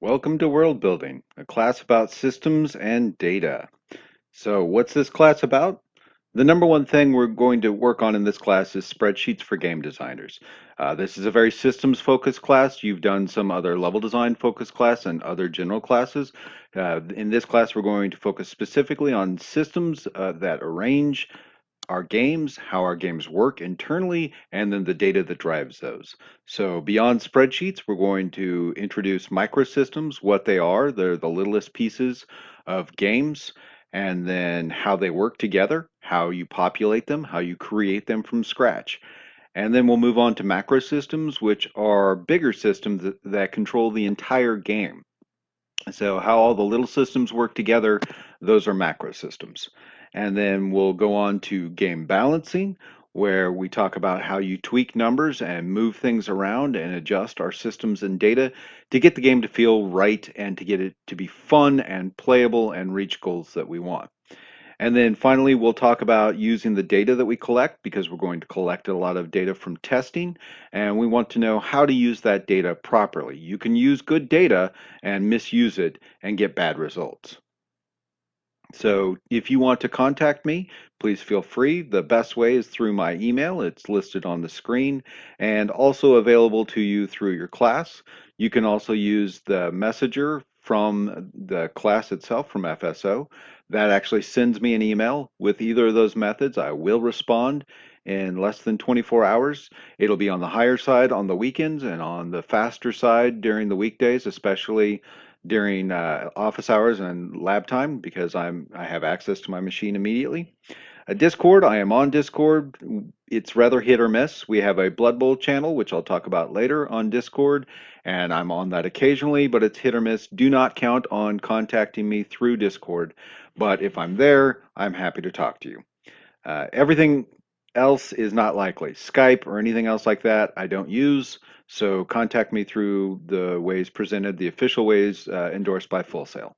Welcome to World Building, a class about systems and data. So, what's this class about? The number one thing we're going to work on in this class is spreadsheets for game designers. This is a very systems focused class. You've done some other level design focused class and other general classes. In this class, we're going to focus specifically on systems that arrange our games, how our games work internally, and then the data that drives those. So beyond spreadsheets, we're going to introduce microsystems, what they are. They're the littlest pieces of games, and then how they work together, how you populate them, how you create them from scratch. And then we'll move on to macro systems, which are bigger systems that control the entire game. So how all the little systems work together, those are macro systems. And then we'll go on to game balancing, where we talk about how you tweak numbers and move things around and adjust our systems and data to get the game to feel right and to get it to be fun and playable and reach goals that we want. And then finally, we'll talk about using the data that we collect because we're going to collect a lot of data from testing, and we want to know how to use that data properly. You can use good data and misuse it and get bad results. So if you want to contact me, please feel free. The best way is through my email. It's listed on the screen and also available to you through your class. You can also use the messenger from the class itself from FSO. That actually sends me an email with either of those methods. I will respond in less than 24 hours. It'll be on the higher side on the weekends and on the faster side during the weekdays, especially during office hours and lab time because I have access to my machine immediately. Discord, I am on Discord. It's rather hit or miss. We have a Blood Bowl channel, which I'll talk about later on Discord, and I'm on that occasionally, but it's hit or miss. Do not count on contacting me through Discord, but if I'm there, I'm happy to talk to you. Everything else is not likely. Skype or anything else like that, I don't use. So contact me through the ways presented, the official ways endorsed by Full Sail.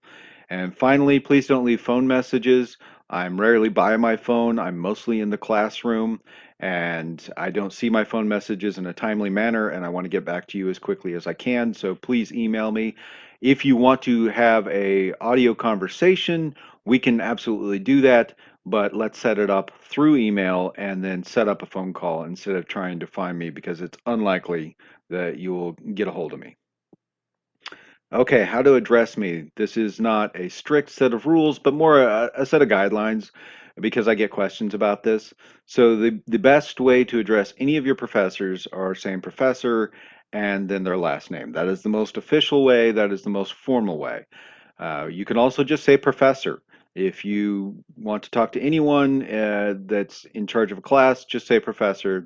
And finally, please don't leave phone messages. I'm rarely by my phone. I'm mostly in the classroom and I don't see my phone messages in a timely manner and I want to get back to you as quickly as I can. So please email me. If you want to have a audio conversation, we can absolutely do that, but let's set it up through email and then set up a phone call instead of trying to find me because it's unlikely that you will get a hold of me. Okay, how to address me. This is not a strict set of rules, but more a set of guidelines because I get questions about this. So the best way to address any of your professors are saying professor and then their last name. That is the most official way. That is the most formal way. You can also just say professor. If you want to talk to anyone that's in charge of a class, just say professor.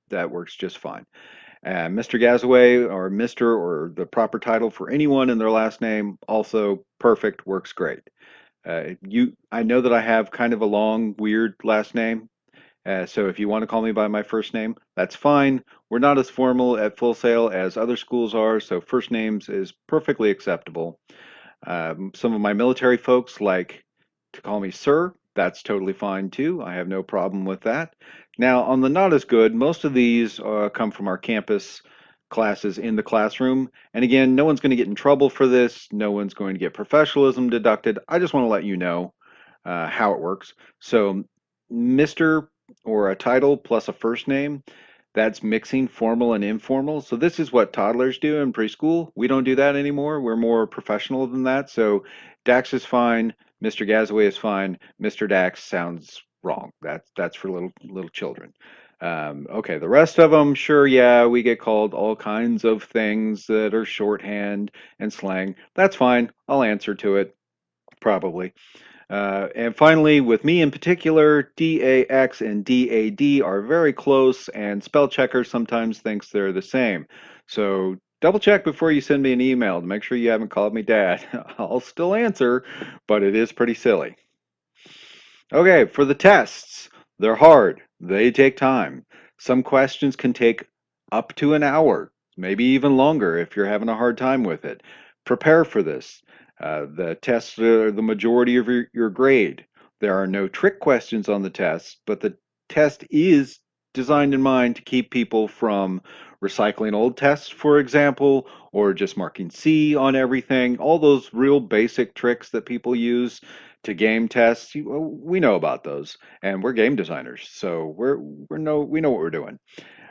That works just fine. Mr. Gazaway or Mr. or the proper title for anyone in their last name, also perfect, works great. I know that I have kind of a long, weird last name. So if you want to call me by my first name, that's fine. We're not as formal at Full Sail as other schools are, so first names is perfectly acceptable. Some of my military folks like to call me sir. That's totally fine too. I have no problem with that. Now, on the not as good, most of these come from our campus classes in the classroom. And again, no one's going to get in trouble for this. No one's going to get professionalism deducted. I just want to let you know how it works. So, Mr. or a title plus a first name, that's mixing formal and informal. So this is what toddlers do in preschool. We don't do that anymore. We're more professional than that. So Dax is fine. Mr. Gazaway is fine. Mr. Dax sounds wrong. That's for little children. Okay, the rest of them, sure, yeah, we get called all kinds of things that are shorthand and slang. That's fine. I'll answer to it, probably. And finally, with me in particular, DAX and DAD are very close, and spell checker sometimes thinks they're the same. So double check before you send me an email to make sure you haven't called me dad. I'll still answer, but it is pretty silly. Okay, for the tests, they're hard. They take time. Some questions can take up to an hour, maybe even longer if you're having a hard time with it. Prepare for this. The tests are the majority of your grade. There are no trick questions on the test, but the test is designed in mind to keep people from recycling old tests, for example, or just marking C on everything. All those real basic tricks that people use to game tests, we know about those, and we're game designers, so we know what we're doing.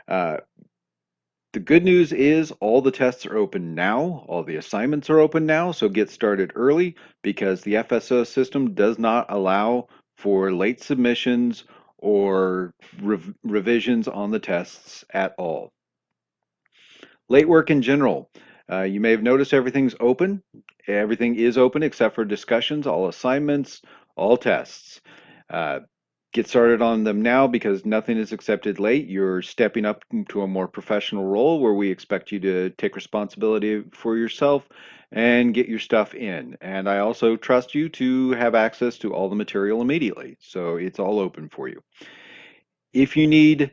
Uh, the good news is all the tests are open now, all the assignments are open now, so get started early because the FSO system does not allow for late submissions or revisions on the tests at all. Late work in general. You may have noticed everything's open. Everything is open except for discussions, all assignments, all tests. Uh, get started on them now because nothing is accepted late. You're stepping up to a more professional role where we expect you to take responsibility for yourself and get your stuff in. And I also trust you to have access to all the material immediately. So it's all open for you. If you need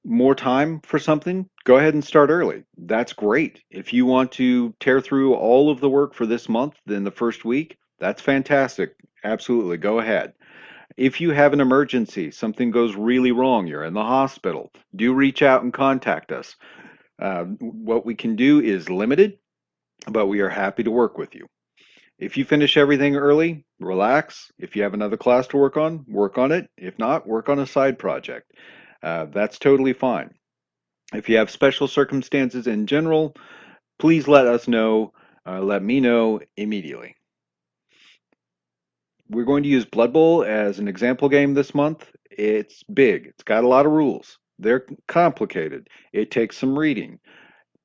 more time for something, go ahead and start early. That's great. If you want to tear through all of the work for this month in the first week, that's fantastic. Absolutely, go ahead. If you have an emergency, something goes really wrong, you're in the hospital, do reach out and contact us. What we can do is limited, but we are happy to work with you. If you finish everything early, relax. If you have another class to work on it. If not, work on a side project. That's totally fine. If you have special circumstances in general, please let us know, let me know immediately. We're going to use Blood Bowl as an example game this month. It's big, it's got a lot of rules. They're complicated. It takes some reading.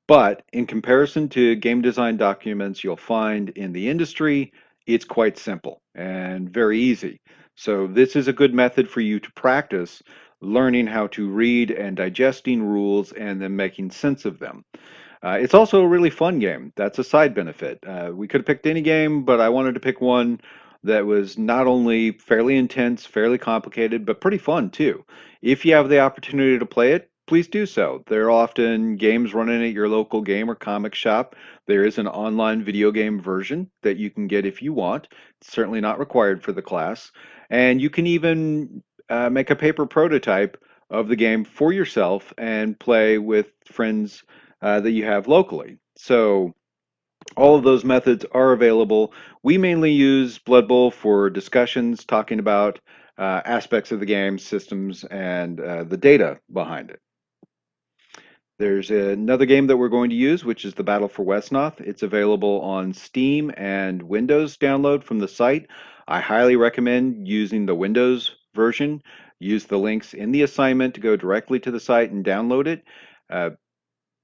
But in comparison to game design documents you'll find in the industry, it's quite simple and very easy. So this is a good method for you to practice learning how to read and digesting rules and then making sense of them. It's also a really fun game. That's a side benefit. We could have picked any game, but I wanted to pick one that was not only fairly intense, fairly complicated, but pretty fun too. If you have the opportunity to play it, please do so. There are often games running at your local game or comic shop. There is an online video game version that you can get if you want. It's certainly not required for the class. And you can even make a paper prototype of the game for yourself and play with friends that you have locally. So all of those methods are available. We mainly use Blood Bowl for discussions, talking about aspects of the game, systems, and the data behind it. There's another game that we're going to use, which is the Battle for Wesnoth. It's available on Steam and Windows download from the site. I highly recommend using the Windows version. Use the links in the assignment to go directly to the site and download it. Uh,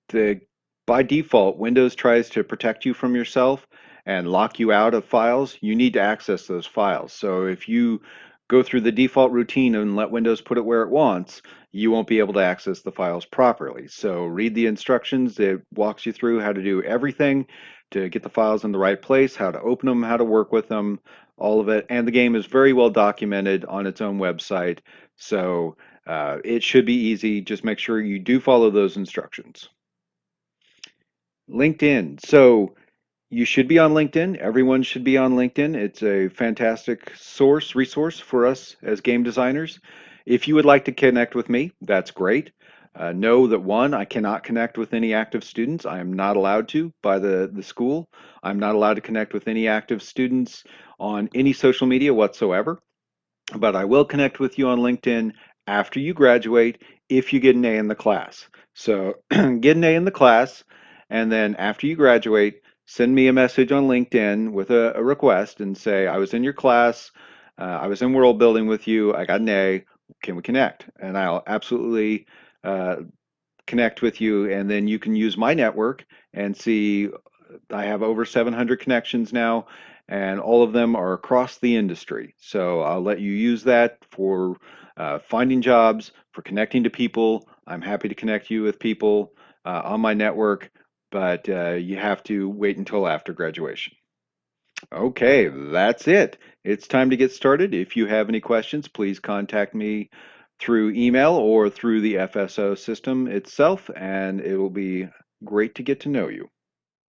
the by default, Windows tries to protect you from yourself and lock you out of files. You need to access those files. So if you go through the default routine and let Windows put it where it wants, you won't be able to access the files properly. So read the instructions. It walks you through how to do everything to get the files in the right place, how to open them, how to work with them, all of it. And the game is very well documented on its own website. So it should be easy. Just make sure you do follow those instructions. LinkedIn. So you should be on LinkedIn. Everyone should be on LinkedIn. It's a fantastic resource for us as game designers. If you would like to connect with me, that's great. Know that one, I cannot connect with any active students. I am not allowed to by the school. I'm not allowed to connect with any active students on any social media whatsoever. But I will connect with you on LinkedIn after you graduate if you get an A in the class. So get an A in the class, and then after you graduate, send me a message on LinkedIn with a request and say, I was in your class, I was in world building with you, I got an A, can we connect? And I'll absolutely uh, connect with you, and then you can use my network and see I have over 700 connections now, and all of them are across the industry. So I'll let you use that for finding jobs, for connecting to people. I'm happy to connect you with people on my network, but you have to wait until after graduation. Okay, that's it. It's time to get started. If you have any questions, please contact me through email or through the FSO system itself, and it will be great to get to know you.